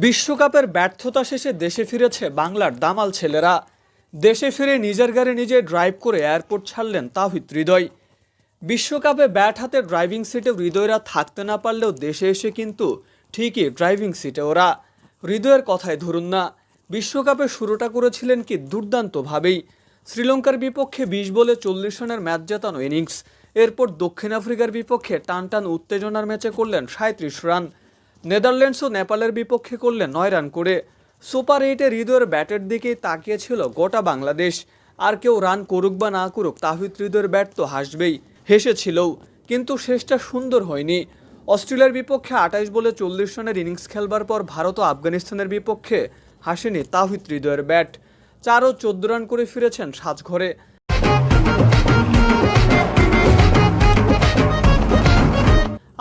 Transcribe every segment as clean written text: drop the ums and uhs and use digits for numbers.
বিশ্বকাপের ব্যর্থতা শেষে দেশে ফিরেছে বাংলার দামাল ছেলেরা। দেশে ফিরে নিজের গাড়ি নিজে ড্রাইভ করে এয়ারপোর্ট ছাড়লেন তাওহিদ হৃদয়। বিশ্বকাপে ব্যাট হাতে ড্রাইভিং সিটে হৃদয়রা থাকতে না পারলেও দেশে এসে কিন্তু ঠিকই ড্রাইভিং সিটে ওরা। হৃদয়ের কথায় ধরুন না, বিশ্বকাপে শুরুটা করেছিলেন কি দুর্দান্তভাবেই। শ্রীলঙ্কার বিপক্ষে 20 বলে 40 রানের ম্যাচ জেতানো ইনিংস। এরপর দক্ষিণ আফ্রিকার বিপক্ষে টানটান উত্তেজনার ম্যাচে করলেন 37 রান। নেদারল্যান্ডস ও নেপালের বিপক্ষে করলেন 9 রান করে। সুপার 8-এ হৃদয়ের ব্যাটের দিকেই তাকিয়েছিল গোটা বাংলাদেশ। আর কেউ রান করুক বা না করুক, তাওহিদ হৃদয়ের ব্যাট তো হাসবেই, হেসেছিলও। কিন্তু শেষটা সুন্দর হয়নি। অস্ট্রেলিয়ার বিপক্ষে 28 বলে 40 রানের ইনিংস খেলবার পর ভারত ও আফগানিস্তানের বিপক্ষে হাসেনি তাওহিদ হৃদয়ের ব্যাট। 4 ও 14 রান করে ফিরেছেন সাজঘরে।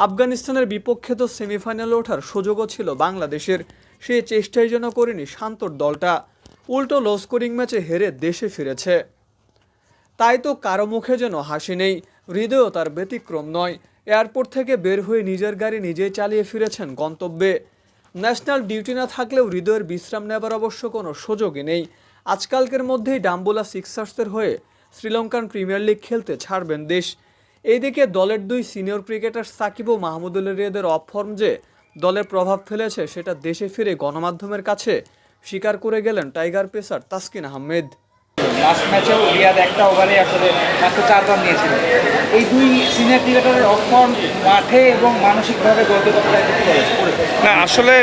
আফগানিস্তানের বিপক্ষে তো সেমিফাইনালে ওঠার সুযোগও ছিল বাংলাদেশের, সেই চেষ্টাই যেন করেনি শান্তর দলটা। উল্টো লো স্কোরিং ম্যাচে হেরে দেশে ফিরেছে। তাই তো কারো মুখে যেন হাসি নেই। হৃদয়ও তার ব্যতিক্রম নয়। এয়ারপোর্ট থেকে বের হয়ে নিজের গাড়ি নিজেই চালিয়ে ফিরেছেন গন্তব্যে। ন্যাশনাল ডিউটি না থাকলেও হৃদয়ের বিশ্রাম নেবার অবশ্য কোনো সুযোগই নেই। আজকালকের মধ্যেই ডাম্বুলা সিক্সার্সের হয়ে শ্রীলঙ্কান প্রিমিয়ার লিগ খেলতে ছাড়বেন দেশ। এইদিকে দলের 2 সিনিয়র ক্রিকেটার সাকিব ও মাহমুদুল রিয়াদের অফ ফর্ম যে দলের প্রভাব ফেলেছে সেটা দেশে ফিরে গণমাধ্যমের কাছে স্বীকার করে গেলেন tiger pacer Taskin Ahmed. Last ম্যাচেও রিয়াদ একটা ওভারে আসলে মাত্র 4 রান নিয়েছিলেন। এই 2 সিনিয়র ক্রিকেটারের অফ ফর্ম মাঠে এবং মানসিকভাবে দলকে কতটা এফেক্ট করেছে? না আসলে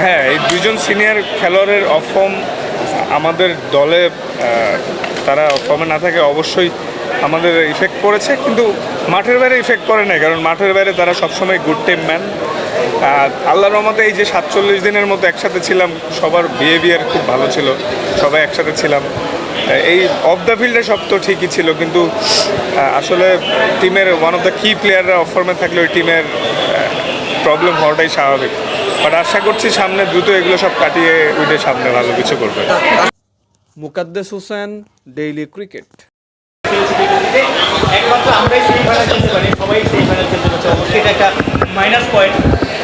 হ্যাঁ, এই 2জন সিনিয়র খেলোয়াড়ের অফ ফর্ম আমাদের দলে তারা অফ ফর্মে না থাকে অবশ্যই আমাদের ইফেক্ট পড়েছে, কিন্তু মাঠের বাইরে ইফেক্ট করে না, কারণ মাঠের বাইরে তারা সবসময় গুড টিম ম্যান। আল্লাহর রহমতে এই যে 47 দিনের মতো একসাথে ছিলাম, সবার বিহেভিয়ার খুব ভালো ছিল, সবাই একসাথে ছিলাম। এই অফ দ্য ফিল্ডে সব তো ঠিকই ছিল, কিন্তু আসলে টিমের ওয়ান অফ দ্য কি প্লেয়াররা অফ ফর্মে থাকলে ওই টিমের প্রবলেম হওয়াটাই স্বাভাবিক। বাট আশা করছি সামনে দ্রুত এগুলো সব কাটিয়ে উঠে সামনে ভালো কিছু করবে। Mukaddes Hossain, daily cricket. একমাত্র আমরাই সেমিফাইনাল খেলতে পারি, সবাই সেমিফাইনাল খেলতে পারছে, অবশ্যই এটা একটা মাইনাস পয়েন্ট।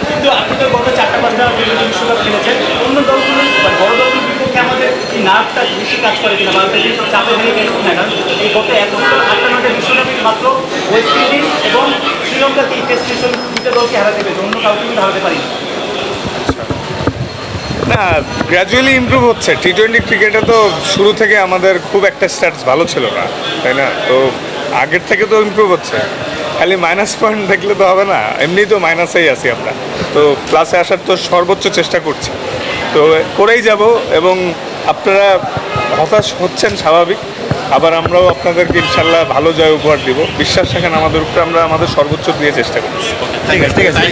কিন্তু আপনি তো গত 4-5টা বিশ্বকাপ খেলেছেন, অন্য দলগুলো বড় দলগুলোর বিপক্ষে আমাদের এই নার্ভটা বেশি কাজ করে কিনা, বা চাপে ভেঙে গেছে কিনা? কারণ এই গত 8-9টা বিশ্বকাপে মাত্র ওয়েস্ট ইন্ডিজ এবং শ্রীলঙ্কাকে টেস্ট হিসেবে 2টা দলকে হারাতে পেরেছে, অন্য কাউকে কিন্তু হারাতে পারিনি। না, গ্র্যাজুয়ালি ইমপ্রুভ হচ্ছে। টি-20 ক্রিকেটে তো শুরু থেকে আমাদের খুব একটা স্ট্যাটস ভালো ছিল না, তাই না? তো আগের থেকে তো ইমপ্রুভ হচ্ছে, খালি মাইনাস পয়েন্ট দেখলে তো হবে না। এমনি তো মাইনাসেই আছি আমরা, তো প্লাসে আসার তো সর্বোচ্চ চেষ্টা করছি, তো করেই যাব। এবং আপনারা হতাশ হচ্ছেন স্বাভাবিক, আবার আমরাও আপনাদেরকে ইনশাল্লাহ ভালো জয় উপহার দিব। বিশ্বাস রাখেন আমাদের উপরে, আমরা আমাদের সর্বোচ্চ দিয়ে চেষ্টা করছি। ঠিক আছে।